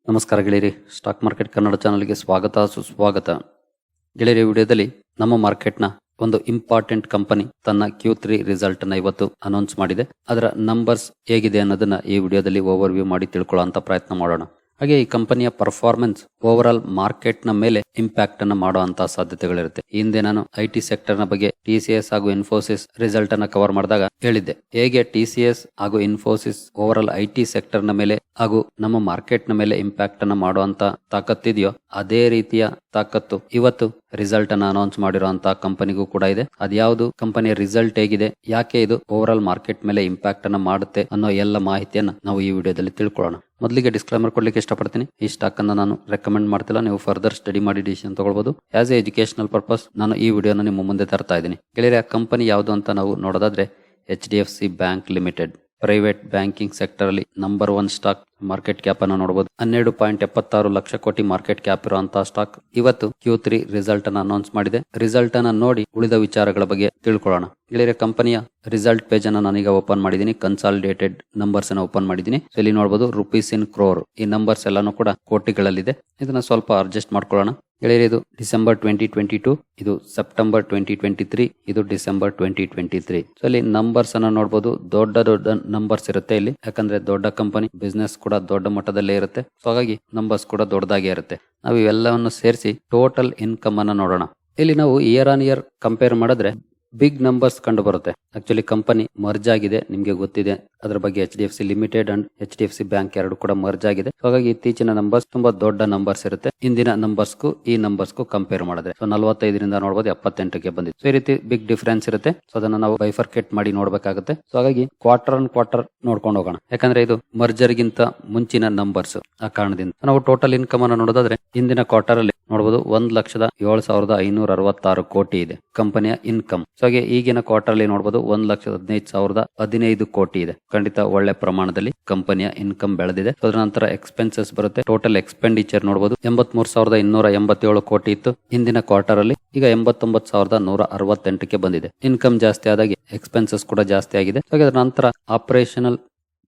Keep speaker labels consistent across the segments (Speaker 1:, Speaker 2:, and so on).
Speaker 1: ನಮಸ್ಕಾರ ಗೆಳೆಯರಿ, stock market Kannada ಚಾನಲ್ಗೆ ಸ್ವಾಗತ ಸುಸ್ವಾಗತ. ಗೆಳೆಯರಿ, ವಿಡಿಯೋದಲ್ಲಿ ನಮ್ಮ ಮಾರ್ಕೆಟ್ನ ಒಂದು ಇಂಪಾರ್ಟೆಂಟ್ ಕಂಪನಿ ತನ್ನ Q3 ರಿಸಲ್ಟ್ ಅನ್ನ ಇವತ್ತು ಅನೌನ್ಸ್ ಮಾಡಿದೆ. ಅದರ ನಂಬರ್ಸ್ ಹೇಗಿದೆ ಅನ್ನೋದನ್ನ ಈ ವಿಡಿಯೋದಲ್ಲಿ ಓವರ್ ವ್ಯೂ ಮಾಡಿ ತಿಳ್ಕೊಳ್ಳೋ ಪ್ರಯತ್ನ ಮಾಡೋಣ. ಹಾಗೆ ಈ ಕಂಪನಿಯ ಪರ್ಫಾರ್ಮೆನ್ಸ್ ಓವರ್ ಆಲ್ ಮಾರ್ಕೆಟ್ ನ ಮೇಲೆ ಇಂಪ್ಯಾಕ್ಟ್ ಅನ್ನ ಮಾಡುವಂತಹ ಸಾಧ್ಯತೆಗಳಿರುತ್ತೆ. ಹಿಂದೆ ನಾನು IT ಸೆಕ್ಟರ್ ನ ಬಗ್ಗೆ TCS ಹಾಗೂ ಇನ್ಫೋಸಿಸ್ ರಿಸಲ್ಟ್ ಅನ್ನ ಕವರ್ ಮಾಡಿದಾಗ ಹೇಳಿದ್ದೆ, ಹೇಗೆ TCS ಹಾಗೂ Infosys over all IT sector ನ ಮೇಲೆ ಹಾಗೂ ನಮ್ಮ ಮಾರ್ಕೆಟ್ ನ ಮೇಲೆ ಇಂಪ್ಯಾಕ್ಟ್ ಅನ್ನ ಮಾಡುವಂತ ತಾಕತ್ತಿದೆಯೋ ಅದೇ ರೀತಿಯ ತಾಕತ್ತು ಇವತ್ತು ರಿಸಲ್ಟ್ ಅನ್ನ ಅನೌನ್ಸ್ ಮಾಡಿರುವಂತಹ ಕಂಪನಿಗೂ ಕೂಡ ಇದೆ. ಅದ್ಯಾವುದು ಕಂಪನಿಯ ರಿಸಲ್ಟ್ ಹೇಗಿದೆ, ಯಾಕೆ ಇದು ಓವರ್ ಆಲ್ ಮಾರ್ಕೆಟ್ ಮೇಲೆ ಇಂಪ್ಯಾಕ್ಟ್ ಅನ್ನ ಮಾಡುತ್ತೆ ಅನ್ನೋ ಎಲ್ಲ ಮಾಹಿತಿಯನ್ನ ನಾವು ಈ ವಿಡಿಯೋದಲ್ಲಿ ತಿಳ್ಕೊಳ್ಳೋಣ. ಮೊದಲಿಗೆ ಡಿಸ್ಕ್ಲೈಮರ್ ಕೊಡ್ಲಿಕ್ಕೆ ಇಷ್ಟಪಡ್ತೀನಿ. ಈ ಸ್ಟಾಕ್ ಅನ್ನ ನಾನು ರೆಕಮೆಂಡ್ ಮಾಡ್ತಿಲ್ಲ, ನೀವು ಫರ್ದರ್ ಸ್ಟಡಿ ಮಾಡಿ ಡಿಸಿಷನ್ ತಗೊಳ್ಬಹುದು. ಆಸ್ ಎ ಎಜುಕೇಶನಲ್ ಪರ್ಪಸ್ ನಾನು ಈ ವಿಡಿಯೋನ ನಿಮ್ಮ ಮುಂದೆ ತರ್ತಾ ಇದ್ದೀನಿ. ಗೆಳೆಯರೆ, ಆ ಕಂಪನಿ ಯಾವುದು ಅಂತ ನಾವು ನೋಡೋದಾದ್ರೆ HDFC bank limited. Private banking sector ಅಲ್ಲಿ ನಂಬರ್ 1 ಸ್ಟಾಕ್. ಮಾರ್ಕೆಟ್ ಕ್ಯಾಪ್ ಅನ್ನ ನೋಡಬಹುದು, 12.76 ಲಕ್ಷ ಕೋಟಿ ಮಾರ್ಕೆಟ್ ಕ್ಯಾಪ್ ಇರುವಂತಹ ಸ್ಟಾಕ್ ಇವತ್ತು Q3 ರಿಸಲ್ಟ್ ಅನ್ನ ಅನೌನ್ಸ್ ಮಾಡಿದೆ. ರಿಸಲ್ಟ್ ಅನ್ನ ನೋಡಿ ಉಳಿದ ವಿಚಾರಗಳ ಬಗ್ಗೆ ತಿಳ್ಕೊಳ್ಳೋಣ. ಗೆಳೆಯರೆ, ಕಂಪನಿಯ ರಿಸಲ್ಟ್ ಪೇಜ್ ಅನ್ನ ನಾನೀಗ ಓಪನ್ ಮಾಡಿದ್ದೀನಿ. ಕನ್ಸಾಲಿಡೇಟೆಡ್ ನಂಬರ್ಸ್ ಅನ್ನ ಓಪನ್ ಮಾಡಿದ್ದೀನಿ. ಇಲ್ಲಿ ನೋಡಬಹುದು ರುಪೀಸ್ ಇನ್ ಕ್ರೋರ್. ಈ ನಂಬರ್ಸ್ ಎಲ್ಲಾನು ಕೂಡ ಕೋಟಿಗಳಲ್ಲಿದೆ. ಇದನ್ನ ಸ್ವಲ್ಪ ಅಡ್ಜಸ್ಟ್ ಮಾಡ್ಕೊಳ್ಳೋಣ. ಗೆಳೆಯರೆ, ಇದು ಡಿಸೆಂಬರ್ 2022, ಇದು ಸೆಪ್ಟೆಂಬರ್ 2023, ಇದು ಡಿಸೆಂಬರ್ 2023. ಇಲ್ಲಿ ನಂಬರ್ಸ್ ಅನ್ನ ನೋಡಬಹುದು. ದೊಡ್ಡ ದೊಡ್ಡ ನಂಬರ್ಸ್ ಇರುತ್ತೆ ಇಲ್ಲಿ, ಯಾಕಂದ್ರೆ ದೊಡ್ಡ ಕಂಪನಿ, ಬಿಸ್ನೆಸ್ ಕೂಡ ದೊಡ್ಡ ಮಟ್ಟದಲ್ಲೇ ಇರುತ್ತೆ. ಹಾಗಾಗಿ ನಂಬರ್ಸ್ ಕೂಡ ದೊಡ್ಡದಾಗೇ ಇರುತ್ತೆ. ನಾವು ಇವೆಲ್ಲವನ್ನು ಸೇರಿಸಿ ಟೋಟಲ್ ಇನ್ಕಮ್ ಅನ್ನ ನೋಡೋಣ. ಇಲ್ಲಿ ನಾವು ಇಯರ್ ಆನ್ ಇಯರ್ ಕಂಪೇರ್ ಮಾಡಿದ್ರೆ ಬಿಗ್ ನಂಬರ್ಸ್ ಕಂಡು ಬರುತ್ತೆ. ಆಕ್ಚುಲಿ ಕಂಪನಿ ಮರ್ಜ್ ಆಗಿದೆ, ನಿಮ್ಗೆ ಗೊತ್ತಿದೆ. ಅದರ ಬಗ್ಗೆ HDFC limited and HDFC bank ಎರಡು ಕೂಡ ಮರ್ಜ್ ಆಗಿದೆ. ಹಾಗಾಗಿ ಇತ್ತೀಚಿನ ನಂಬರ್ಸ್ ತುಂಬಾ ದೊಡ್ಡ ನಂಬರ್ಸ್ ಇರುತ್ತೆ. ಇಂದಿನ ನಂಬರ್ಸ್ಗೂ ಈ ನಂಬರ್ಸ್ಗೂ ಕಂಪೇರ್ ಮಾಡಿದ್ರೆ 45ರಿಂದ ನೋಡಬಹುದು 78ಗೆ ಬಂದಿದೆ. ಈ ರೀತಿ ಬಿಗ್ ಡಿಫರೆನ್ಸ್ ಇರುತ್ತೆ. ಅದನ್ನ ನಾವು ಬೈಫರ್ಕೇಟ್ ಮಾಡಿ ನೋಡ್ಬೇಕಾಗುತ್ತೆ. ಹಾಗಾಗಿ ಕ್ವಾರ್ಟರ್ ಆನ್ ಕ್ವಾರ್ಟರ್ ನೋಡ್ಕೊಂಡು ಹೋಗೋಣ, ಯಾಕಂದ್ರೆ ಇದು ಮರ್ಜರ್ ಗಿಂತ ಮುಂಚಿನ ನಂಬರ್ಸ್. ಆ ಕಾರಣದಿಂದ ನಾವು ಟೋಟಲ್ ಇನ್ಕಮ್ ಅನ್ನು ನೋಡೋದಾದ್ರೆ ಇಂದಿನ ಕ್ವಾರ್ಟರ್ ಅಲ್ಲಿ ನೋಡಬಹುದು 1,07,566 ಕೋಟಿ ಇದೆ ಕಂಪನಿಯ ಇನ್ಕಮ್. ಹಾಗೆ ಈಗಿನ ಕ್ವಾರ್ಟರ್ ಅಲ್ಲಿ ನೋಡಬಹುದು 1,15,015 ಕೋಟಿ ಇದೆ. ಖಂಡಿತ ಒಳ್ಳೆ ಪ್ರಮಾಣದಲ್ಲಿ ಕಂಪನಿಯ ಇನ್ಕಮ್ ಬೆಳೆದಿದೆ. ಅದರ ನಂತರ ಎಕ್ಸ್ಪೆನ್ಸಸ್ ಬರುತ್ತೆ. ಟೋಟಲ್ ಎಕ್ಸ್ಪೆಂಡಿಚರ್ ನೋಡಬಹುದು 83,287 ಕೋಟಿ ಇತ್ತು ಇಂದಿನ ಕ್ವಾರ್ಟರ್ ಅಲ್ಲಿ. ಈಗ 89,168ಕ್ಕೆ ಬಂದಿದೆ. ಇನ್ಕಮ್ ಜಾಸ್ತಿ ಆದಾಗೆ ಎಕ್ಸ್ಪೆನ್ಸಸ್ ಕೂಡ ಜಾಸ್ತಿ ಆಗಿದೆ. ಹಾಗೆ ಅದರ ನಂತರ ಆಪರೇಷನಲ್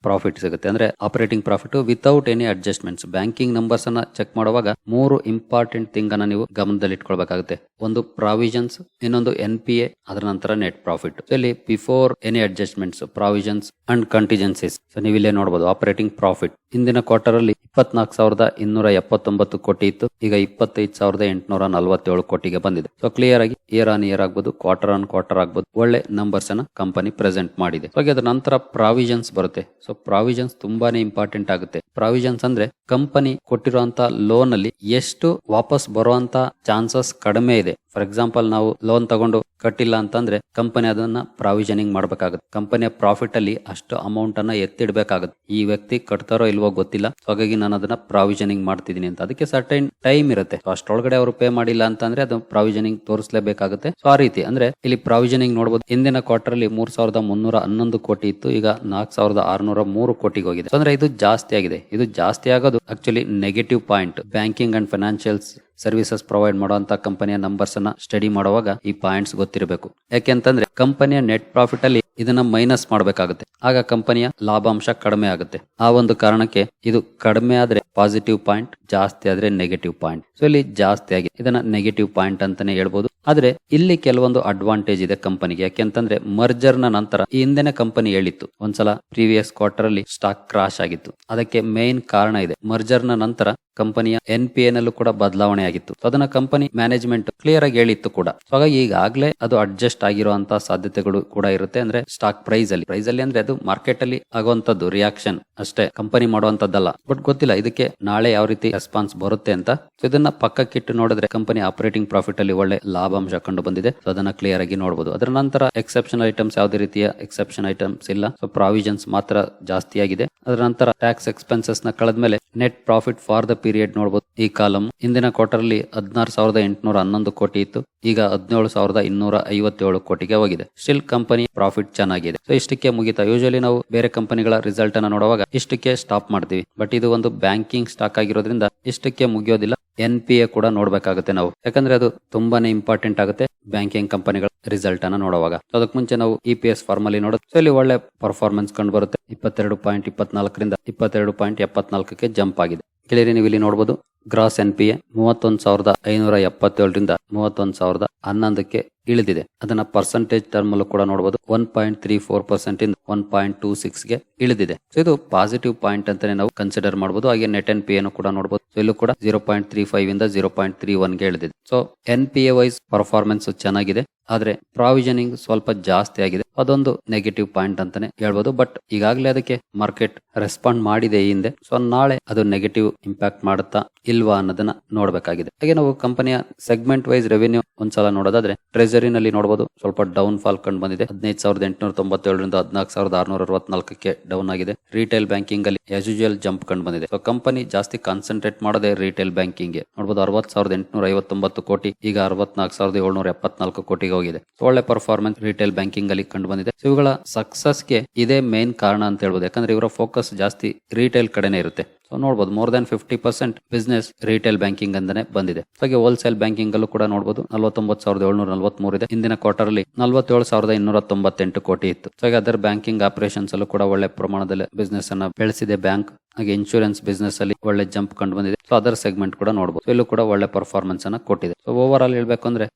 Speaker 1: ಪ್ರಾಫಿಟ್ ಸಿಗುತ್ತೆ, ಅಂದ್ರೆ operating profit without any adjustments. Banking numbers ಅನ್ನ ಚೆಕ್ ಮಾಡುವಾಗ 3 ಇಂಪಾರ್ಟೆಂಟ್ ಥಿಂಗ್ ಅನ್ನ ನೀವು ಗಮನದಲ್ಲಿ ಇಟ್ಕೊಳ್ಬೇಕಾಗುತ್ತೆ. ಒಂದು ಪ್ರಾವಿಷನ್ಸ್, ಇನ್ನೊಂದು NPA, ಅದರ ನಂತರ ನೆಟ್ ಪ್ರಾಫಿಟ್. ಇಲ್ಲಿ before any adjustments, provisions and contingencies. ನೀವು ಇಲ್ಲೇ ನೋಡಬಹುದು ಆಪರೇಟಿಂಗ್ ಪ್ರಾಫಿಟ್ ಇಂದಿನ ಕ್ವಾರ್ಟರ್ ಅಲ್ಲಿ 24,279 ಕೋಟಿ ಇತ್ತು. ಈಗ 25,847 ಕೋಟಿಗೆ ಬಂದಿದೆ. ಕ್ಲಿಯರ್ ಆಗಿ ಇಯರ್ ಆನ್ ಇಯರ್ ಆಗ್ಬಹುದು, ಕ್ವಾರ್ಟರ್ ಆನ್ ಕ್ವಾರ್ಟರ್ ಆಗ್ಬಹುದು, ಒಳ್ಳೆ ನಂಬರ್ಸ್ ಅನ್ನ ಕಂಪನಿ ಪ್ರೆಸೆಂಟ್ ಮಾಡಿದೆ. ಹಾಗೆ ಅದರ ನಂತರ ಪ್ರಾವಿಷನ್ಸ್ ಬರುತ್ತೆ. ಪ್ರಾವಿಷನ್ಸ್ ತುಂಬಾನೇ ಇಂಪಾರ್ಟೆಂಟ್ ಆಗುತ್ತೆ. ಪ್ರಾವಿಷನ್ಸ್ ಅಂದ್ರೆ ಕಂಪನಿ ಕೊಟ್ಟಿರುವಂತ ಲೋನ್ ಅಲ್ಲಿ ಎಷ್ಟು ವಾಪಸ್ ಬರುವಂತ ಚಾನ್ಸಸ್ ಕಡಿಮೆ ಇದೆ. ಫಾರ್ ಎಕ್ಸಾಂಪಲ್, ನಾವು ಲೋನ್ ತಗೊಂಡು ಕಟ್ಟಿಲ್ಲ ಅಂತಂದ್ರೆ ಕಂಪನಿ ಅದನ್ನ ಪ್ರಾವಿಷನಿಂಗ್ ಮಾಡ್ಬೇಕಾಗುತ್ತೆ. ಕಂಪನಿಯ ಪ್ರಾಫಿಟ್ ಅಲ್ಲಿ ಅಷ್ಟು ಅಮೌಂಟ್ ಅನ್ನ ಎತ್ತಿಡ್ಬೇಕಾಗುತ್ತೆ. ಈ ವ್ಯಕ್ತಿ ಕಟ್ತಾರೋ ಇಲ್ವೋ ಗೊತ್ತಿಲ್ಲ, ಹಾಗಾಗಿ ನಾನು ಅದನ್ನ ಪ್ರಾವಿಷನಿಂಗ್ ಮಾಡ್ತಿದ್ದೀನಿ ಅಂತ. ಅದಕ್ಕೆ ಸರ್ಟೈನ್ ಟೈಮ್ ಇರುತ್ತೆ. ಅಷ್ಟೊಳಗಡೆ ಅವರು ಪೇ ಮಾಡಿಲ್ಲ ಅಂತಂದ್ರೆ ಅದು ಪ್ರಾವಿಷನಿಂಗ್ ತೋರಿಸಲೇಬೇಕಾಗುತ್ತೆ. ಆ ರೀತಿ ಅಂದ್ರೆ ಇಲ್ಲಿ ಪ್ರಾವಿಷನಿಂಗ್ ನೋಡಬಹುದು. ಇಂದಿನ ಕ್ವಾರ್ಟರ್ ಅಲ್ಲಿ 3,311 ಕೋಟಿ ಇತ್ತು. ಈಗ 4,603 ಕೋಟಿಗೆ ಹೋಗಿದೆ. ಅಂದ್ರೆ ಇದು ಜಾಸ್ತಿ ಆಗಿದೆ. ಇದು ಜಾಸ್ತಿ ಆಗೋದು actually negative point. Banking and financials services provide ಮಾಡುವಂತ ಕಂಪನಿಯ ನಂಬರ್ಸ್ ಅನ್ನ ಸ್ಟಡಿ ಮಾಡುವಾಗ ಈ ಪಾಯಿಂಟ್ಸ್ ಗೊತ್ತಿರಬೇಕು. ಯಾಕೆಂತಂದ್ರೆ ಕಂಪನಿಯ ನೆಟ್ ಪ್ರಾಫಿಟ್ ಅಲ್ಲಿ ಇದನ್ನ ಮೈನಸ್ ಮಾಡಬೇಕಾಗುತ್ತೆ. ಆಗ ಕಂಪನಿಯ ಲಾಭಾಂಶ ಕಡಿಮೆ ಆಗುತ್ತೆ. ಆ ಒಂದು ಕಾರಣಕ್ಕೆ ಇದು ಕಡಿಮೆ ಆದ್ರೆ ಪಾಸಿಟಿವ್ ಪಾಯಿಂಟ್, ಜಾಸ್ತಿ ಆದ್ರೆ ನೆಗೆಟಿವ್ ಪಾಯಿಂಟ್. ಇಲ್ಲಿ ಜಾಸ್ತಿ ಆಗಿದೆ, ಇದನ್ನ ನೆಗೆಟಿವ್ ಪಾಯಿಂಟ್ ಅಂತಾನೆ ಹೇಳ್ಬೋದು. ಆದ್ರೆ ಇಲ್ಲಿ ಕೆಲವೊಂದು ಅಡ್ವಾಂಟೇಜ್ ಇದೆ ಕಂಪನಿಗೆ. ಯಾಕೆಂತಂದ್ರೆ ಮರ್ಜರ್ ನ ನಂತರ ಈ ಹಿಂದಿನ ಕಂಪನಿ ಹೇಳಿತ್ತು ಒಂದ್ಸಲ ಪ್ರೀವಿಯಸ್ ಕ್ವಾರ್ಟರ್ ಅಲ್ಲಿ ಸ್ಟಾಕ್ ಕ್ರಾಶ್ ಆಗಿತ್ತು. ಅದಕ್ಕೆ ಮೇನ್ ಕಾರಣ ಇದೆ. ಮರ್ಜರ್ ನ ನಂತರ ಕಂಪನಿಯ NPA ನಲ್ಲೂ ಕೂಡ ಬದಲಾವಣೆ ಆಗಿತ್ತು. ಅದನ್ನ ಕಂಪನಿ ಮ್ಯಾನೇಜ್ಮೆಂಟ್ ಕ್ಲಿಯರ್ ಆಗಿ ಹೇಳಿತ್ತು ಕೂಡ. ಹಾಗಾಗಿ ಈಗಾಗಲೇ ಅದು ಅಡ್ಜಸ್ಟ್ ಆಗಿರುವಂತಹ ಸಾಧ್ಯತೆಗಳು ಕೂಡ ಇರುತ್ತೆ. ಅಂದ್ರೆ ಸ್ಟಾಕ್ ಪ್ರೈಸ್ ಅಲ್ಲಿ ಅಂದ್ರೆ ಅದು ಮಾರ್ಕೆಟ್ ಅಲ್ಲಿ ಆಗುವಂತದ್ದು ರಿಯಾಕ್ಷನ್ ಅಷ್ಟೇ, ಕಂಪನಿ ಮಾಡುವಂತದ್ದಲ್ಲ. ಬಟ್ ಗೊತ್ತಿಲ್ಲ ಇದಕ್ಕೆ ನಾಳೆ ಯಾವ ರೀತಿ ರೆಸ್ಪಾನ್ಸ್ ಬರುತ್ತೆ ಅಂತ. ಇದನ್ನ ಪಕ್ಕಕ್ಕಿಟ್ಟು ನೋಡಿದ್ರೆ ಕಂಪನಿ ಆಪರೇಟಿಂಗ್ ಪ್ರಾಫಿಟ್ ಅಲ್ಲಿ ಒಳ್ಳೆ ಲಾಭಾಂಶ ಕಂಡು ಬಂದಿದೆ. ಅದನ್ನ ಕ್ಲಿಯರ್ ಆಗಿ ನೋಡಬಹುದು. ಅದರ ನಂತರ ಎಕ್ಸೆಪ್ಷನ್ ಐಟಮ್ಸ್, ಯಾವುದೇ ರೀತಿಯ ಎಕ್ಸೆಪ್ಷನ್ ಐಟಮ್ಸ್ ಇಲ್ಲ. ಪ್ರಾವಿಷನ್ಸ್ ಮಾತ್ರ ಜಾಸ್ತಿ ಆಗಿದೆ. ಅದರ ನಂತರ ಟ್ಯಾಕ್ಸ್ ಎಕ್ಸ್ಪೆನ್ಸಸ್ ನ ಕಳೆದ್ಮೇಲೆ net profit for the period ನೋಡಬಹುದು. ಈ ಕಾಲಮ್ ಇಂದಿನ ಕ್ವಾರ್ಟರ್ ಅಲ್ಲಿ 16,811 ಕೋಟಿ ಇತ್ತು. ಈಗ 17,257 ಕೋಟಿಗೆ ಹೋಗಿದೆ. ಸ್ಟಿಲ್ ಕಂಪನಿ ಪ್ರಾಫಿಟ್ ಚೆನ್ನಾಗಿದೆ. ಇಷ್ಟಕ್ಕೆ ಮುಗಿತಾ. ಯೂಶಲಿ ನಾವು ಬೇರೆ ಕಂಪನಿಗಳ ರಿಸಲ್ಟ್ ಅನ್ನ ನೋಡುವಾಗ ಇಷ್ಟಕ್ಕೆ ಸ್ಟಾಪ್ ಮಾಡ್ತೀವಿ. ಬಟ್ ಇದು ಒಂದು ಬ್ಯಾಂಕಿಂಗ್ ಸ್ಟಾಕ್ ಆಗಿರೋದ್ರಿಂದ ಇಷ್ಟಕ್ಕೆ ಮುಗಿಯೋದಿಲ್ಲ. NPA ಕೂಡ ನೋಡ್ಬೇಕಾಗುತ್ತೆ ನಾವು, ಯಾಕಂದ್ರೆ ಅದು ತುಂಬಾನೇ ಇಂಪಾರ್ಟೆಂಟ್ ಆಗುತ್ತೆ ಬ್ಯಾಂಕಿಂಗ್ ಕಂಪನಿಗಳ ರಿಸಲ್ಟ್ ಅನ್ನ ನೋಡುವಾಗ. ಅದಕ್ಕೆ ಮುಂಚೆ ನಾವು EPS ಫಾರ್ಮಲ್ಲಿ ನೋಡುತ್ತೆ. ಇಲ್ಲಿ ಒಳ್ಳೆ ಪರ್ಫಾರ್ಮೆನ್ಸ್ ಕಂಡು ಬರುತ್ತೆ. 22.24ರಿಂದ 22.74ಕ್ಕೆ ಜಂಪ್ ಆಗಿದೆ. ಕ್ಲಿಯರ್ ನೀವು ಇಲ್ಲಿ ನೋಡಬಹುದು ಗ್ರಾಸ್ NPA 31,577ರಿಂದ 31,011ಕ್ಕೆ ಇಳಿದಿದೆ. ಅದನ್ನ ಪರ್ಸೆಂಟೇಜ್ ಟರ್ಮ್ ಅಲ್ಲೂ ಕೂಡ ನೋಡಬಹುದು 1.34% ಇಂದ 1.26ಗೆ ಇಳಿದಿದೆ. ಸೊ ಇದು ಪಾಸಿಟಿವ್ ಪಾಯಿಂಟ್ ಅಂತಾನೆ ನಾವು ಕನ್ಸಿಡರ್ ಮಾಡಬಹುದು. ಹಾಗೆ ನೆಟ್ NPA ಕೂಡ ನೋಡಬಹುದು. ಸೊ ಇಲ್ಲೂ ಕೂಡ 0.35 ಇಂದ 0.31ಗೆ ಇಳಿದಿದೆ. ಸೊ NPA ವೈಸ್ ಪರ್ಫಾರ್ಮೆನ್ಸ್ ಚೆನ್ನಾಗಿದೆ, ಆದ್ರೆ ಪ್ರಾವಿಷನಿಂಗ್ ಸ್ವಲ್ಪ ಜಾಸ್ತಿ ಆಗಿದೆ. ಅದೊಂದು ನೆಗೆಟಿವ್ ಪಾಯಿಂಟ್ ಅಂತಾನೆ ಹೇಳ್ಬೋದು. ಬಟ್ ಈಗಾಗಲೇ ಅದಕ್ಕೆ ಮಾರ್ಕೆಟ್ ರೆಸ್ಪಾಂಡ್ ಮಾಡಿದೆ ಈ ಹಿಂದೆ. ಸೊ ನಾಳೆ ಅದು ನೆಗೆಟಿವ್ ಇಂಪ್ಯಾಕ್ಟ್ ಮಾಡುತ್ತಾ ಇಲ್ವಾ ಅನ್ನೋದನ್ನ ನೋಡ್ಬೇಕಾಗಿದೆ. ಹಾಗೆ ನಾವು ಕಂಪನಿಯ ಸೆಗ್ಮೆಂಟ್ ವೈಸ್ ರೆವೆನ್ಯೂ ಒಂದ್ಸಲ ನೋಡೋದಾದ್ರೆ ಟ್ರೆಜರಿನಲ್ಲಿ ನೋಡಬಹುದು ಸ್ವಲ್ಪ ಡೌನ್ ಫಾಲ್ ಕಂಡು ಬಂದಿದೆ. 15,897ರಿಂದ 14,664ಕ್ಕೆ ಡೌನ್ ಆಗಿದೆ. ರಿಟೇಲ್ ಬ್ಯಾಂಕಿಂಗ್ ಅಲ್ಲಿ ಆಸ್ ಯೂಶುವಲ್ ಜಂಪ್ ಕಂಡು ಬಂದಿದೆ. ಸೊ ಕಂಪನಿ ಜಾಸ್ತಿ ಕಾನ್ಸಂಟ್ರೇಟ್ ಮಾಡೋದೇ ರಿಟೇಲ್ ಬ್ಯಾಂಕಿಂಗ್ ಗೆ ನೋಡಬಹುದು. 60,859 ಕೋಟಿ ಈಗ 64,774 ಕೋಟಿಗೆ ಹೋಗಿದೆ. ಸೊ ಒಳ್ಳೆ ಪರ್ಫಾರ್ಮೆನ್ಸ್ ರಿಟೇಲ್ ಬ್ಯಾಂಕಿಂಗ್ ಅಲ್ಲಿ ಕಂಡು ಬಂದಿದೆ. ಸೊ ಇವುಗಳ ಸಕ್ಸಸ್ ಗೆ ಇದೇ ಮೇನ್ ಕಾರಣ ಅಂತ ಹೇಳ್ಬೋದು. ಯಾಕಂದ್ರೆ ಇವರ ಫೋಕಸ್ ಜಾಸ್ತಿ ರಿಟೇಲ್ ಕಡೆನೆ ಇರುತ್ತೆ. ಸೊ ನೋಡಬಹುದು more than 50% business retail banking ಅಂತಾನೆ ಬಂದಿದೆ. ಹಾಗೆ ಹೋಲ್ಸೇಲ್ ಬ್ಯಾಂಕಿಂಗ್ ಅಲ್ಲೂ ಕೂಡ ನೋಡಬಹುದು 49,743 ಇದೆ. ಹಿಂದಿನ ಕ್ವಾರ್ಟರ್ ಅಲ್ಲಿ 47,298 ಕೋಟಿ ಇತ್ತು. ಸೊ ಹಾಗೆ ಅದರ್ ಬ್ಯಾಂಕಿಂಗ್ ಆಪರೇಷನ್ಸ್ ಅಲ್ಲೂ ಕೂಡ ಒಳ್ಳೆ ಪ್ರಮಾಣದಲ್ಲಿ ಬಿಸ್ನೆಸ್ ಅನ್ನ ಬೆಳೆಸಿದೆ ಬ್ಯಾಂಕ್. ಹಾಗೆ ಇನ್ಶೂರೆನ್ಸ್ ಬಿಸ್ನೆಸ್ ಅಲ್ಲಿ ಒಳ್ಳೆ ಜಂಪ್ ಕಂಡು ಬಂದಿದೆ. ಸೊ ಅದರ್ ಸೆಗ್ಮೆಂಟ್ ಕೂಡ ನೋಡಬಹುದು. ಇಲ್ಲೂ ಕೂಡ ಒಳ್ಳೆ ಪರ್ಫಾರ್ಮೆನ್ಸ್ ಅನ್ನ ಕೊಟ್ಟಿದೆ. ಸೊ ಓವರ್ ಆಲ್ ಹೇಳ್ಬೇಕು ಅಂದ್ರೆ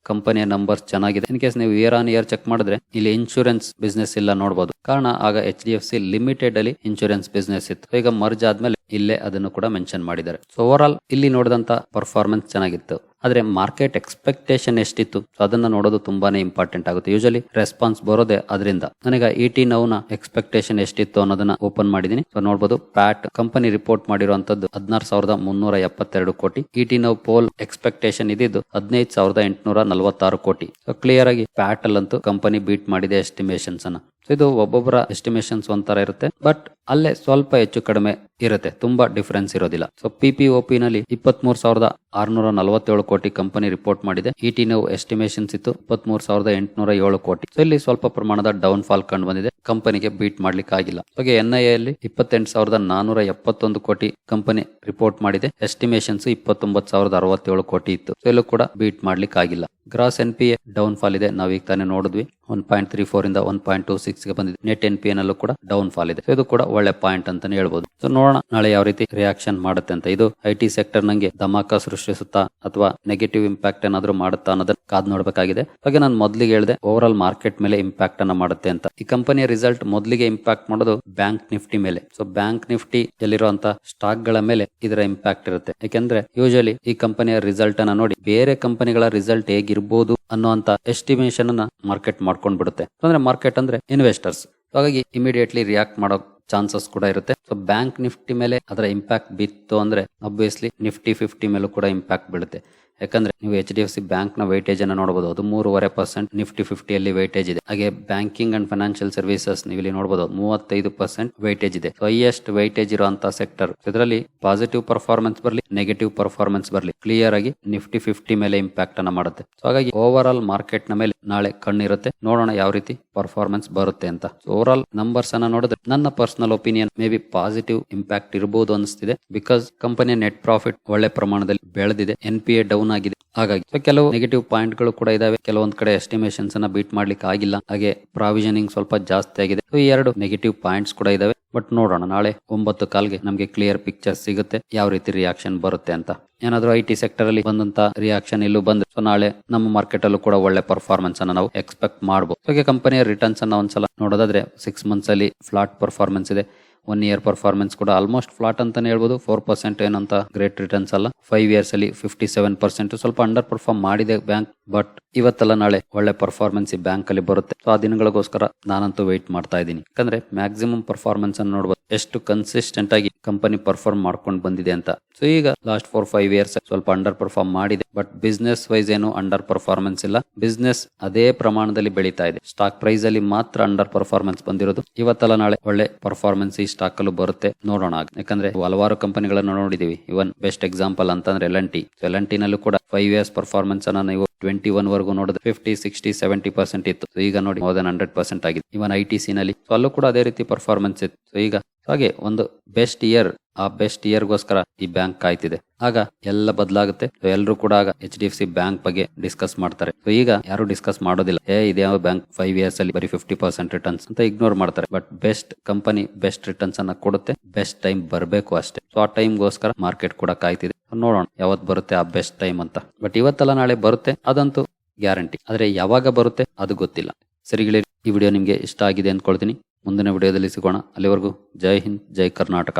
Speaker 1: ಕಂಪನಿಯ ನಂಬರ್ಸ್ ಚೆನ್ನಾಗಿದೆ. ಇನ್ ಕೇಸ್ ನೀವು ಇಯರ್ ಆನ್ ಇಯರ್ ಚೆಕ್ ಮಾಡಿದ್ರೆ ಇಲ್ಲಿ ಇನ್ಶೂರೆನ್ಸ್ ಬಿಸ್ನೆಸ್ ಇಲ್ಲ ನೋಡಬಹುದು. ಕಾರಣ ಆಗ HDFC ಲಿಮಿಟೆಡ್ ಅಲ್ಲಿ ಇನ್ಶೂರೆನ್ಸ್ ಬಿಸ್ನೆಸ್ ಇತ್ತು. ಈಗ ಮರ್ಜ್ ಆದ್ಮೇಲೆ ಇಲ್ಲೇ ಅದನ್ನು ಕೂಡ ಮೆನ್ಷನ್ ಮಾಡಿದ್ದಾರೆ. ಸೊ ಓವರ್ ಆಲ್ ಇಲ್ಲಿ ನೋಡಿದಂತ ಪರ್ಫಾರ್ಮೆನ್ಸ್ ಚೆನ್ನಾಗಿತ್ತು. ಆದ್ರೆ ಮಾರ್ಕೆಟ್ ಎಕ್ಸ್ಪೆಕ್ಟೇಷನ್ ಎಷ್ಟಿತ್ತು ಅದನ್ನ ನೋಡೋದು ತುಂಬಾನೇ ಇಂಪಾರ್ಟೆಂಟ್ ಆಗುತ್ತೆ. ಯೂಶಲಿ ರೆಸ್ಪಾನ್ಸ್ ಬರೋದೇ ಅದರಿಂದ. ನನಗೆ ET ನೌನ ಎಕ್ಸ್ಪೆಕ್ಟೇಷನ್ ಎಷ್ಟಿತ್ತು ಅನ್ನೋದನ್ನ ಓಪನ್ ಮಾಡಿದೀನಿ. ಸೊ ನೋಡಬಹುದು ಪ್ಯಾಟ್ ಕಂಪನಿ ರಿಪೋರ್ಟ್ ಮಾಡಿರುವಂತದ್ದು 16,372 ಕೋಟಿ. ET ನೌ ಪೋಲ್ ಎಕ್ಸ್ಪೆಕ್ಟೇಷನ್ ಇದ್ದಿದ್ದು 15,846 ಕೋಟಿ. ಸೊ ಕ್ಲಿಯರ್ ಆಗಿ ಪ್ಯಾಟ್ ಅಲ್ಲಂತೂ ಕಂಪನಿ ಬೀಟ್ ಮಾಡಿದೆ ಎಸ್ಟಿಮೇಷನ್ಸ್ ಅನ್ನ. ಇದು ಒಬ್ಬೊಬ್ಬರ ಎಸ್ಟಿಮೇಷನ್ಸ್ ಒಂಥರ ಇರುತ್ತೆ, ಬಟ್ ಅಲ್ಲೇ ಸ್ವಲ್ಪ ಹೆಚ್ಚು ಕಡಿಮೆ ಇರುತ್ತೆ, ತುಂಬಾ ಡಿಫರೆನ್ಸ್ ಇರೋದಿಲ್ಲ. ಸೊ PPOP ನಲ್ಲಿ 23,647 ಕೋಟಿ ಕಂಪನಿ ರಿಪೋರ್ಟ್ ಮಾಡಿದೆ. ET ನೌ ಎಸ್ಟಿಮೇಷನ್ಸ್ ಇತ್ತು 23,807 ಕೋಟಿ. ಸೊ ಇಲ್ಲಿ ಸ್ವಲ್ಪ ಪ್ರಮಾಣದ ಡೌನ್ ಫಾಲ್ ಕಂಡು ಬಂದಿದೆ, ಕಂಪನಿಗೆ ಬೀಟ್ ಮಾಡ್ಲಿಕ್ಕೆ ಆಗಿಲ್ಲ. ಹಾಗೆ NIA ಅಲ್ಲಿ 28,471 ಕೋಟಿ ಕಂಪನಿ ರಿಪೋರ್ಟ್ ಮಾಡಿದೆ. ಎಸ್ಟಿಮೇಷನ್ಸ್ 29,067 ಕೋಟಿ ಇತ್ತು. ಸೊ ಇಲ್ಲೂ ಕೂಡ ಬೀಟ್ ಮಾಡ್ಲಿಕ್ಕೆ ಆಗಿಲ್ಲ. ಗ್ರಾಸ್ NPA ಡೌನ್ ಫಾಲ್ ಇದೆ, ನಾವೀಗ ತಾನೇ ನೋಡಿದ್ವಿ. 1.34 ಇಂದ 1.26 ಗೆ ಬಂದಿದೆ. ನೆಟ್ NPA ನಲ್ಲೂ ಕೂಡ ಡೌನ್ ಫಾಲ್ ಇದೆ. ಇದು ಕೂಡ ಒಳ್ಳೆ ಪಾಯಿಂಟ್ ಅಂತಾನೆ ಹೇಳ್ಬೋದು. ಸೊ ನೋಡೋಣ ನಾಳೆ ಯಾವ ರೀತಿ ರಿಯಾಕ್ಷನ್ ಮಾಡುತ್ತೆ ಅಂತ. ಇದು IT ಸೆಕ್ಟರ್ ನಂಗೆ ಧಮಾಕ ಸೃಷ್ಟಿಸುತ್ತಾ ಅಥವಾ ನೆಗೆಟಿವ್ ಇಂಪ್ಯಾಕ್ಟ್ ಏನಾದ್ರೂ ಮಾಡುತ್ತಾ ಅನ್ನೋದನ್ನ ಕಾದ್ ನೋಡ್ಬೇಕಾಗಿದೆ. ಹಾಗೆ ನಾನು ಮೊದಲಿಗೆ ಹೇಳಿದೆ ಓವರ್ ಆಲ್ ಮಾರ್ಕೆಟ್ ಮೇಲೆ ಇಂಪ್ಯಾಕ್ಟ್ ಅನ್ನ ಮಾಡುತ್ತೆ ಅಂತ. ಈ ಕಂಪನಿಯ ರಿಸಲ್ಟ್ ಮೊದಲಿಗೆ ಇಂಪ್ಯಾಕ್ಟ್ ಮಾಡೋದು ಬ್ಯಾಂಕ್ ನಿಫ್ಟಿ ಮೇಲೆ. ಸೊ ಬ್ಯಾಂಕ್ ನಿಫ್ಟಿ ಎಲ್ಲಿರುವಂತ ಸ್ಟಾಕ್ ಗಳ ಮೇಲೆ ಇದರ ಇಂಪ್ಯಾಕ್ಟ್ ಇರುತ್ತೆ. ಯಾಕೆಂದ್ರೆ ಯೂಶಲಿ ಈ ಕಂಪನಿಯ ರಿಸಲ್ಟ್ ಅನ್ನ ನೋಡಿ ಬೇರೆ ಕಂಪನಿಗಳ ರಿಸಲ್ಟ್ ಹೇಗಿರ್ಬೋದು ಅನ್ನುವಂತ ಎಸ್ಟಿಮೇಷನ್ ಅನ್ನ ಮಾರ್ಕೆಟ್ ಮಾಡ್ಕೊಂಡ್ ಬಿಡುತ್ತೆ. ಅಂದ್ರೆ ಮಾರ್ಕೆಟ್ ಅಂದ್ರೆ ಇನ್ವೆಸ್ಟರ್ಸ್, ಹಾಗಾಗಿ ಇಮಿಡಿಯೇಟ್ಲಿ ರಿಯಾಕ್ಟ್ ಮಾಡೋ ಚಾನ್ಸಸ್ ಕೂಡ ಇರುತ್ತೆ. ಸೊ ಬ್ಯಾಂಕ್ ನಿಫ್ಟಿ ಮೇಲೆ ಅದರ ಇಂಪ್ಯಾಕ್ಟ್ ಬಿತ್ತು ಅಂದ್ರೆ ಅಬ್ವಿಯಸ್ಲಿ ನಿಫ್ಟಿ 50 ಮೇಲೂ ಕೂಡ ಇಂಪ್ಯಾಕ್ಟ್ ಬೀಳುತ್ತೆ. ಯಾಕಂದ್ರೆ ನೀವು HDFC ಬ್ಯಾಂಕ್ ನ ವೈಟೇಜ್ ಅನ್ನ ನೋಡಬಹುದು, ಅದು 3.5% ನಿಫ್ಟಿ 50 ಅಲ್ಲಿ ವೈಟೇಜ್ ಇದೆ. ಹಾಗೆ ಬ್ಯಾಂಕಿಂಗ್ ಅಂಡ್ ಫೈನಾನ್ಷಿಯಲ್ ಸರ್ವಿಸಸ್ ನೀವು ಇಲ್ಲಿ ನೋಡಬಹುದು 35% ವೈಟೇಜ್ ಇದೆ. ಸೊ ಹೈಯೆಸ್ಟ್ ವೈಟೇಜ್ ಇರುವಂತಹ ಸೆಕ್ಟರ್. ಇದರಲ್ಲಿ ಪಾಸಿಟಿವ್ ಪರ್ಫಾರ್ಮೆನ್ಸ್ ಬರಲಿ ನೆಗೆಟಿವ್ ಪರ್ಫಾರ್ಮೆನ್ಸ್ ಬರಲಿ ಕ್ಲಿಯರ್ ಆಗಿ ನಿಫ್ಟಿ 50 ಮೇಲೆ ಇಂಪ್ಯಾಕ್ಟ್ ಅನ್ನ ಮಾಡುತ್ತೆ. ಸೊ ಹಾಗಾಗಿ ಓವರ್ ಆಲ್ ಮಾರ್ಕೆಟ್ ನ ಮೇಲೆ ನಾಳೆ ಕಣ್ಣಿರುತ್ತೆ, ನೋಡೋಣ ಯಾವ ರೀತಿ ಪರ್ಫಾರ್ಮೆನ್ಸ್ ಬರುತ್ತೆ ಅಂತ. ಓವರ್ ಆಲ್ ನಂಬರ್ಸ್ ಅನ್ನ ನೋಡಿದ್ರೆ ನನ್ನ personal opinion may be positive impact ಇರಬಹುದು ಅನಿಸ್ತಿದೆ. ಬಿಕಾಸ್ ಕಂಪನಿಯ ನೆಟ್ ಪ್ರಾಫಿಟ್ ಒಳ್ಳೆ ಪ್ರಮಾಣದಲ್ಲಿ ಬೆಳೆದಿದೆ, NPA ಡೌನ್ ಆಗಿದೆ. ಹಾಗಾಗಿ ಕೆಲವು ನೆಗೆಟಿವ್ ಪಾಯಿಂಟ್ ಗಳು ಕೂಡ ಇದಾವೆ. ಕೆಲವೊಂದ್ ಕಡೆ ಎಸ್ಟಿಮೇಷನ್ಸ್ ಅನ್ನ ಬೀಟ್ ಮಾಡ್ಲಿಕ್ಕೆ ಆಗಿಲ್ಲ. ಹಾಗೆ ಪ್ರಾವಿಷನಿಂಗ್ ಸ್ವಲ್ಪ ಜಾಸ್ತಿ ಆಗಿದೆ. ಈ ಎರಡು ನೆಗೆಟಿವ್ ಪಾಯಿಂಟ್ಸ್ ಕೂಡ ಇದಾವೆ. ಬಟ್ ನೋಡೋಣ ನಾಳೆ 9:15ಗೆ ನಮಗೆ ಕ್ಲಿಯರ್ ಪಿಕ್ಚರ್ ಸಿಗುತ್ತೆ ಯಾವ ರೀತಿ ರಿಯಾಕ್ಷನ್ ಬರುತ್ತೆ ಅಂತ. ಏನಾದ್ರೂ IT ಸೆಕ್ಟರ್ ಅಲ್ಲಿ ಬಂದಂತ ರಿಯಾಕ್ಷನ್ ಇಲ್ಲೂ ಬಂದ್ರೆ ಸೊ ನಾಳೆ ನಮ್ಮ ಮಾರ್ಕೆಟ್ ಅಲ್ಲೂ ಕೂಡ ಒಳ್ಳೆ ಪರ್ಫಾರ್ಮೆನ್ಸ್ ಅನ್ನ ನಾವು ಎಕ್ಸ್ಪೆಕ್ಟ್ ಮಾಡಬಹುದು. ಹಾಗೆ ಕಂಪನಿಯ ರಿಟರ್ನ್ಸ್ ಅನ್ನ ಒಂದ್ಸಲ ನೋಡೋದಾದ್ರೆ 6 ಮಂತ್ಸ್ ಅಲ್ಲಿ ಫ್ಲಾಟ್ ಪರ್ಫಾರ್ಮೆನ್ಸ್ ಇದೆ. 1 ಇಯರ್ ಪರ್ಫಾರ್ಮೆನ್ಸ್ ಕೂಡ ಆಲ್ಮೋಸ್ಟ್ ಫ್ಲಾಟ್ ಅಂತಾನೆ ಹೇಳ್ಬೋದು. 4% ಏನಂತ ಗ್ರೇಟ್ ರಿಟರ್ನ್ಸ್ ಅಲ್ಲ. 5 ಇಯರ್ಸ್ ಅಲ್ಲಿ 57%, ಸ್ವಲ್ಪ ಅಂಡರ್ ಪರ್ಫಾರ್ಮ್ ಮಾಡಿದೆ ಬ್ಯಾಂಕ್. ಬಟ್ ಇವತ್ತಲ್ಲ ನಾಳೆ ಒಳ್ಳೆ ಪರ್ಫಾರ್ಮೆನ್ಸ್ ಈ ಬ್ಯಾಂಕ್ ಅಲ್ಲಿ ಬರುತ್ತೆ. ಸೊ ಆ ದಿನಗಳಿಗೋಸ್ಕರ ನಾನಂತೂ ವೆಯ್ಟ್ ಮಾಡ್ತಾ ಇದ್ದೀನಿ. ಯಾಕಂದ್ರೆ ಮ್ಯಾಕ್ಸಿಮಮ್ ಪರ್ಫಾರ್ಮೆನ್ಸ್ ಅನ್ನು ನೋಡಬಹುದು, ಎಷ್ಟು ಕನ್ಸಿಸ್ಟೆಂಟ್ ಆಗಿ ಕಂಪನಿ ಪರ್ಫಾರ್ಮ್ ಮಾಡ್ಕೊಂಡು ಬಂದಿದೆ ಅಂತ. ಸೊ ಈಗ ಲಾಸ್ಟ್ 4-5 ಇಯರ್ಸ್ ಸ್ವಲ್ಪ ಅಂಡರ್ ಪರ್ಫಾರ್ಮ್ ಮಾಡಿದೆ. ಬಟ್ ಬಿಸ್ನೆಸ್ ವೈಸ್ ಏನು ಅಂಡರ್ ಪರ್ಫಾರ್ಮೆನ್ಸ್ ಇಲ್ಲ. ಬಿಸ್ನೆಸ್ ಅದೇ ಪ್ರಮಾಣದಲ್ಲಿ ಬೆಳೀತಾ ಇದೆ. ಸ್ಟಾಕ್ ಪ್ರೈಸ್ ಅಲ್ಲಿ ಮಾತ್ರ ಅಂಡರ್ ಪರ್ಫಾರ್ಮೆನ್ಸ್ ಬಂದಿರೋದು. ಇವತ್ತಲ್ಲ ನಾಳೆ ಒಳ್ಳೆ ಪರ್ಫಾರ್ಮೆನ್ಸ್ ಈ ಸ್ಟಾಕ್ ಅಲ್ಲೂ ಬರುತ್ತೆ, ನೋಡೋಣ. ಯಾಕಂದ್ರೆ ಹಲವಾರು ಕಂಪನಿಗಳನ್ನ ನೋಡಿದೀವಿ. ಇವನ್ ಬೆಸ್ಟ್ ಎಕ್ಸಾಂಪಲ್ ಅಂತಂದ್ರೆ L&T. L&T ನಲ್ಲೂ ಕೂಡ 5 ಇಯರ್ಸ್ ಪರ್ಫಾರ್ಮೆನ್ಸ್ ಅನ್ನ ನೀವು 21 ವರೆಗೂ ನೋಡಿದ್ರೆ 50, 60, 70% ಇತ್ತು. ಈಗ ನೋಡಿ ಮೋರ್ ದನ್ 100% ಆಗಿದೆ. ಇವನ್ ITC ನಲ್ಲಿ ಅಲ್ಲೂ ಕೂಡ ಅದೇ ರೀತಿ ಪರ್ಫಾರ್ಮೆನ್ಸ್ ಇತ್ತು. ಈಗ ಹಾಗೆ ಒಂದು ಬೆಸ್ಟ್ ಇಯರ್, ಆ ಬೆಸ್ಟ್ ಇಯರ್ಗೋಸ್ಕರ ಈ ಬ್ಯಾಂಕ್ ಕಾಯ್ತಿದೆ. ಆಗ ಎಲ್ಲ ಬದಲಾಗುತ್ತೆ. ಎಲ್ಲರೂ ಕೂಡ ಆಗ HDFC ಬ್ಯಾಂಕ್ ಬಗ್ಗೆ ಡಿಸ್ಕಸ್ ಮಾಡ್ತಾರೆ. ಸೊ ಈಗ ಯಾರು ಡಿಸ್ಕಸ್ ಮಾಡೋದಿಲ್ಲ. ಇದ್ಯಾವ ಬ್ಯಾಂಕ್ 5 years ಅಲ್ಲಿ ಬರೀ 50% ರಿಟರ್ನ್ಸ್ ಅಂತ ಇಗ್ನೋರ್ ಮಾಡ್ತಾರೆ. But best company best returns ಅನ್ನ ಕೊಡುತ್ತೆ. ಬೆಸ್ಟ್ ಟೈಮ್ ಬರಬೇಕು ಅಷ್ಟೇ. ಸೊ ಆ ಟೈಮ್ಗೋಸ್ಕರ ಮಾರ್ಕೆಟ್ ಕೂಡ ಕಾಯ್ತಿದೆ. ನೋಡೋಣ ಯಾವತ್ ಬರುತ್ತೆ ಆ ಬೆಸ್ಟ್ ಟೈಮ್ ಅಂತ. ಬಟ್ ಇವತ್ತಲ್ಲ ನಾಳೆ ಬರುತ್ತೆ, ಅದಂತೂ ಗ್ಯಾರಂಟಿ. ಆದ್ರೆ ಯಾವಾಗ ಬರುತ್ತೆ ಅದು ಗೊತ್ತಿಲ್ಲ. ಸರಿಗಳೇ, ಈ ವಿಡಿಯೋ ನಿಮ್ಗೆ ಇಷ್ಟ ಆಗಿದೆ ಅಂದ್ಕೊಳ್ತೀನಿ. ಮುಂದಿನ ವಿಡಿಯೋದಲ್ಲಿ ಸಿಗೋಣ. ಅಲ್ಲಿವರೆಗೂ ಜೈ ಹಿಂದ್, ಜೈ ಕರ್ನಾಟಕ.